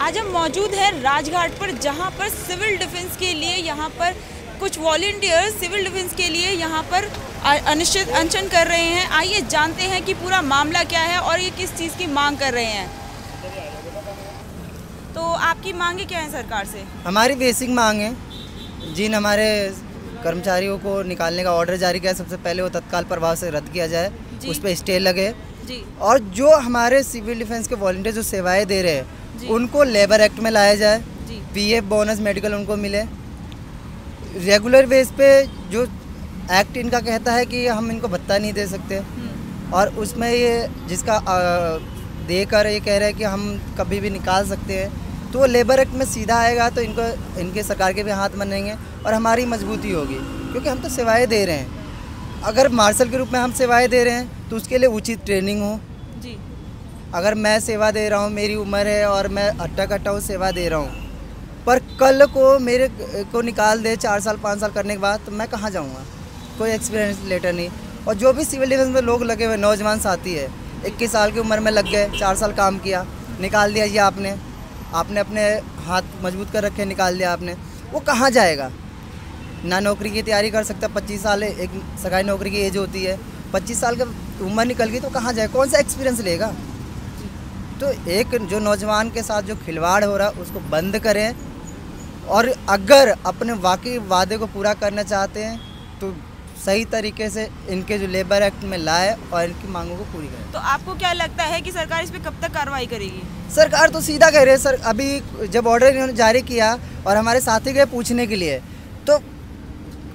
आज हम मौजूद हैं राजघाट पर, जहां पर सिविल डिफेंस के लिए यहाँ पर कुछ वॉलंटियर्स सिविल डिफेंस के लिए यहाँ पर अनिश्चित अनशन कर रहे हैं। आइए जानते हैं कि पूरा मामला क्या है और ये किस चीज़ की मांग कर रहे हैं। तो आपकी मांगे क्या है सरकार से? हमारी बेसिक मांग है, जिन हमारे कर्मचारियों को निकालने का ऑर्डर जारी किया सबसे पहले वो तत्काल प्रभाव से रद्द किया जाए, उस पर स्टे लगे जी। और जो हमारे सिविल डिफेंस के वॉलंटियर जो सेवाएं दे रहे हैं उनको लेबर एक्ट में लाया जाए, पीएफ बोनस मेडिकल उनको मिले। रेगुलर बेस पे जो एक्ट इनका कहता है कि हम इनको भत्ता नहीं दे सकते, और उसमें ये जिसका देकर ये कह रहे हैं कि हम कभी भी निकाल सकते हैं, तो वो लेबर एक्ट में सीधा आएगा तो इनको इनके सरकार के भी हाथ बनेंगे और हमारी मजबूती होगी, क्योंकि हम तो सेवाएं दे रहे हैं। अगर मार्शल के रूप में हम सेवाएं दे रहे हैं तो उसके लिए उचित ट्रेनिंग हो जी। अगर मैं सेवा दे रहा हूँ, मेरी उम्र है और मैं अट्टा कट्टा हूँ सेवा दे रहा हूँ, पर कल को मेरे को निकाल दे 4 साल 5 साल करने के बाद, तो मैं कहाँ जाऊँगा? कोई एक्सपीरियंस लेटर नहीं। और जो भी सिविल डिफेंस में लोग लगे हुए नौजवान साथी है, 21 साल की उम्र में लग गए, 4 साल काम किया, निकाल दिया जी आपने अपने हाथ मजबूत कर रखे, निकाल दिया आपने, वो कहाँ जाएगा? ना नौकरी की तैयारी कर सकता। 25 साल एक सरकारी नौकरी की एज होती है, 25 साल की उम्र निकल गई तो कहाँ जाए? कौन सा एक्सपीरियंस लेगा? तो एक जो नौजवान के साथ जो खिलवाड़ हो रहा है उसको बंद करें, और अगर अपने वाकई वादे को पूरा करना चाहते हैं तो सही तरीके से इनके जो लेबर एक्ट में लाए और इनकी मांगों को पूरी करें। तो आपको क्या लगता है कि सरकार इस पे कब तक कार्रवाई करेगी? सरकार तो सीधा कह रही है सर। अभी जब ऑर्डर इन्होंने जारी किया और हमारे साथी गए पूछने के लिए, तो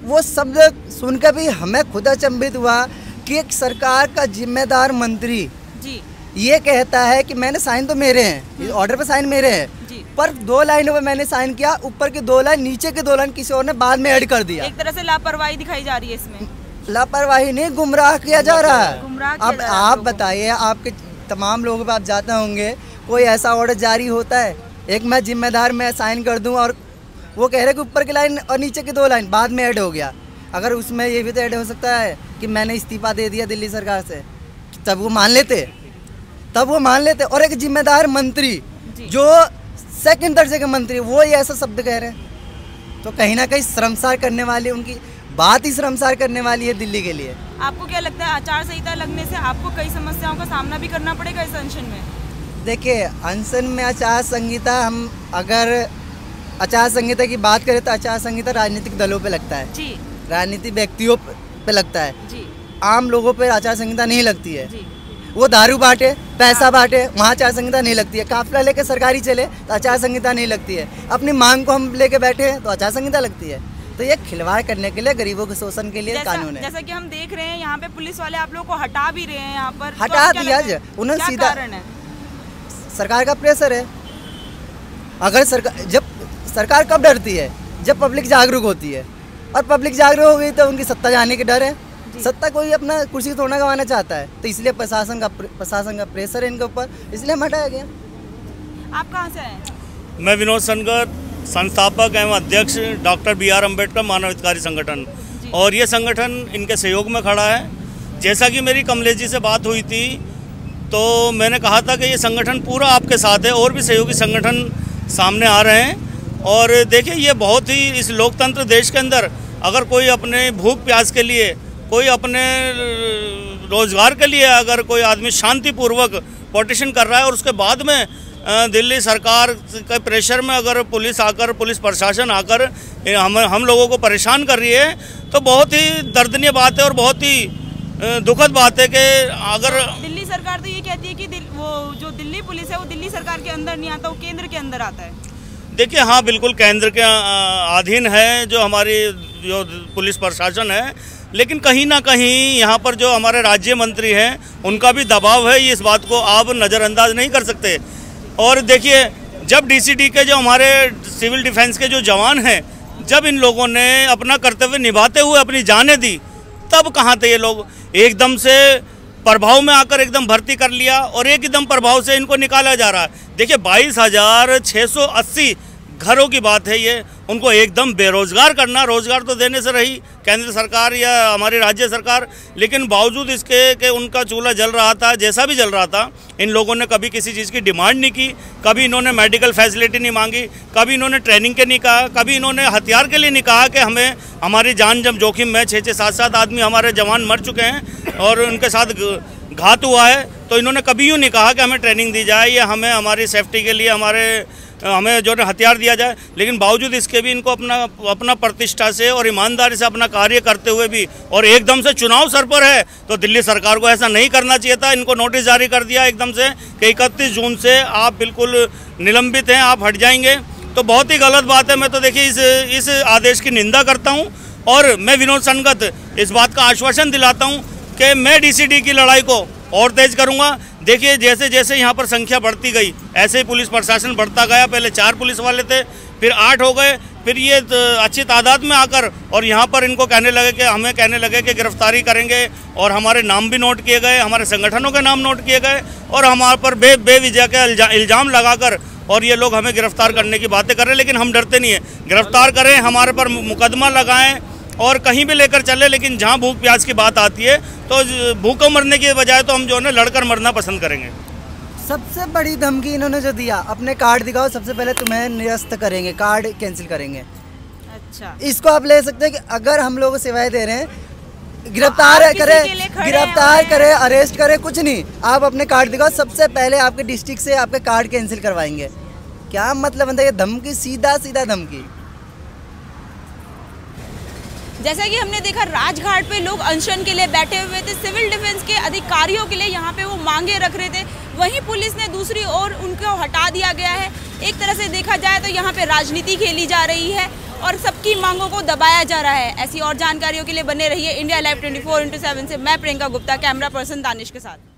वो शब्द सुनकर भी हमें खुद अचंभित हुआ कि एक सरकार का जिम्मेदार मंत्री जी ये कहता है कि मैंने साइन तो मेरे हैं, ऑर्डर पे साइन मेरे हैं, पर 2 लाइनों पे मैंने साइन किया, ऊपर के 2 लाइन नीचे के 2 लाइन किसी और ने बाद में ऐड कर दिया। एक तरह से लापरवाही दिखाई जा रही है इसमें। लापरवाही नहीं, गुमराह किया जा रहा है। अब आप बताइए, आपके तमाम लोगों पे आप जाते होंगे, कोई ऐसा ऑर्डर जारी होता है, एक मैं जिम्मेदार मैं साइन कर दूं और वो कह रहे कि ऊपर की लाइन और नीचे की 2 लाइन बाद में ऐड हो गया। अगर उसमें ये भी तो ऐड हो सकता है कि मैंने इस्तीफा दे दिया दिल्ली सरकार से, तब वो मान लेते। और एक जिम्मेदार मंत्री जो 2nd दर्जे के मंत्री, वो ये ऐसा शब्द कह रहे हैं, तो कहीं ना कहीं शर्मसार करने वाली, उनकी बात ही शर्मसार करने वाली है दिल्ली के लिए। आपको क्या लगता है आचार संहिता लगने से आपको कई समस्याओं का सामना भी करना पड़ेगा इस अनशन में? देखिए, अनशन में आचार संहिता, हम अगर आचार संहिता की बात करें तो आचार संहिता राजनीतिक दलों पे लगता है जी, राजनीतिक व्यक्तियों पे लगता है जी। आम लोगों पे आचार संहिता नहीं लगती है जी। वो दारू बांटे, पैसा बांटे, वहाँ आचार संहिता नहीं लगती है। काफिला लेके सरकारी चले तो आचार संहिता नहीं लगती है। अपनी मांग को हम लेके बैठे हैं तो आचार संहिता लगती है। तो ये खिलवाड़ करने के लिए, गरीबों के शोषण के लिए कानून है। जैसा कि हम देख रहे हैं यहाँ पे पुलिस वाले आप लोगों को हटा भी रहे हैं, यहाँ पर हटा दिया उन्होंने सीधा। सरकार का प्रेशर है। अगर सरकार कब डरती है? जब पब्लिक जागरूक होती है, और पब्लिक जागरूक हो गई तो उनकी सत्ता जाने के डर है। सत्ता कोई अपना कुर्सी थोड़ा गंवाना चाहता है, तो इसलिए प्रशासन का प्रेशर है इनके ऊपर, इसलिए हम हटाया गया। आप कहाँ से आए? मैं विनोद सनगर, संस्थापक एवं अध्यक्ष डॉक्टर BR अम्बेडकर मानव अधिकारी संगठन, और ये संगठन इनके सहयोग में खड़ा है। जैसा कि मेरी कमलेश जी से बात हुई थी तो मैंने कहा था कि ये संगठन पूरा आपके साथ है, और भी सहयोगी संगठन सामने आ रहे हैं। और देखिए, ये बहुत ही इस लोकतंत्र देश के अंदर अगर कोई अपने भूख प्यास के लिए, कोई अपने रोजगार के लिए अगर कोई आदमी शांतिपूर्वक पटिशन कर रहा है और उसके बाद में दिल्ली सरकार के प्रेशर में अगर पुलिस प्रशासन आकर हम लोगों को परेशान कर रही है, तो बहुत ही दर्दनीय बात है और बहुत ही दुखद बात है कि अगर दिल्ली सरकार तो ये कहती है कि वो जो दिल्ली पुलिस है वो दिल्ली सरकार के अंदर नहीं आता, वो केंद्र के अंदर आता है। देखिए, हाँ बिल्कुल केंद्र के अधीन है जो हमारी जो पुलिस प्रशासन है, लेकिन कहीं ना कहीं यहाँ पर जो हमारे राज्य मंत्री हैं उनका भी दबाव है, इस बात को आप नज़रअंदाज नहीं कर सकते। और देखिए, जब DCD के जो हमारे सिविल डिफेंस के जो जवान हैं, जब इन लोगों ने अपना कर्तव्य निभाते हुए अपनी जानें दी, तब कहाँ थे ये लोग? एकदम से प्रभाव में आकर एकदम भर्ती कर लिया और एकदम प्रभाव से इनको निकाला जा रहा है। देखिए, 22,680 घरों की बात है ये। उनको एकदम बेरोजगार करना, रोजगार तो देने से रही केंद्र सरकार या हमारी राज्य सरकार, लेकिन बावजूद इसके कि उनका चूल्हा जल रहा था, जैसा भी जल रहा था, इन लोगों ने कभी किसी चीज़ की डिमांड नहीं की, कभी इन्होंने मेडिकल फैसिलिटी नहीं मांगी, कभी इन्होंने ट्रेनिंग के नहीं कहा, कभी इन्होंने हथियार के लिए नहीं कहा कि हमें हमारी जान जब जोखिम में 6-6, 7-7 आदमी हमारे जवान मर चुके हैं और उनके साथ घात हुआ है, तो इन्होंने कभी यूँ नहीं कहा कि हमें ट्रेनिंग दी जाए या हमें हमारी सेफ्टी के लिए हमें जो है हथियार दिया जाए। लेकिन बावजूद इसके भी इनको अपना प्रतिष्ठा से और ईमानदारी से अपना कार्य करते हुए भी, और एकदम से चुनाव सर पर है, तो दिल्ली सरकार को ऐसा नहीं करना चाहिए था। इनको नोटिस जारी कर दिया एकदम से कि 31 जून से आप बिल्कुल निलंबित हैं, आप हट जाएंगे, तो बहुत ही गलत बात है। मैं तो देखिए इस आदेश की निंदा करता हूँ और मैं विनोद सनगत इस बात का आश्वासन दिलाता हूँ कि मैं DCD की लड़ाई को और तेज करूँगा। देखिए जैसे जैसे यहाँ पर संख्या बढ़ती गई, ऐसे ही पुलिस प्रशासन बढ़ता गया। पहले 4 पुलिस वाले थे, फिर 8 हो गए, फिर ये अच्छी तादाद में आकर और यहाँ पर इनको हमें कहने लगे कि गिरफ्तारी करेंगे, और हमारे नाम भी नोट किए गए, हमारे संगठनों के नाम नोट किए गए, और हमारे पर बेवजह के इल्ज़ाम लगाकर और ये लोग हमें गिरफ्तार करने की बातें कर रहे हैं। लेकिन हम डरते नहीं हैं, गिरफ्तार करें, हमारे पर मुकदमा लगाएं और कहीं भी लेकर चले, लेकिन जहाँ भूख प्यास की बात आती है तो भूखों मरने की बजाय तो हम जो है लड़कर मरना पसंद करेंगे। सबसे बड़ी धमकी इन्होंने जो दिया, अपने कार्ड दिखाओ, सबसे पहले तुम्हें निरस्त करेंगे, कार्ड कैंसिल करेंगे। अच्छा, इसको इसको आप ले सकते हैं कि अगर हम लोग सेवाएं दे रहे हैं, गिरफ्तार करे, अरेस्ट करे, कुछ नहीं, आप अपने कार्ड दिखाओ, सबसे पहले आपके डिस्ट्रिक्ट से आपके कार्ड कैंसिल करवाएंगे। क्या मतलब बनता है ये धमकी, सीधा सीधा धमकी। जैसा कि हमने देखा राजघाट पे लोग अनशन के लिए बैठे हुए थे, सिविल डिफेंस के अधिकारियों के लिए यहाँ पे वो मांगे रख रहे थे, वहीं पुलिस ने दूसरी ओर उनको हटा दिया गया है। एक तरह से देखा जाए तो यहाँ पे राजनीति खेली जा रही है और सबकी मांगों को दबाया जा रहा है। ऐसी और जानकारियों के लिए बने रहिए इंडिया लाइव 24/7 से। मैं प्रियंका गुप्ता, कैमरा पर्सन दानिश के साथ।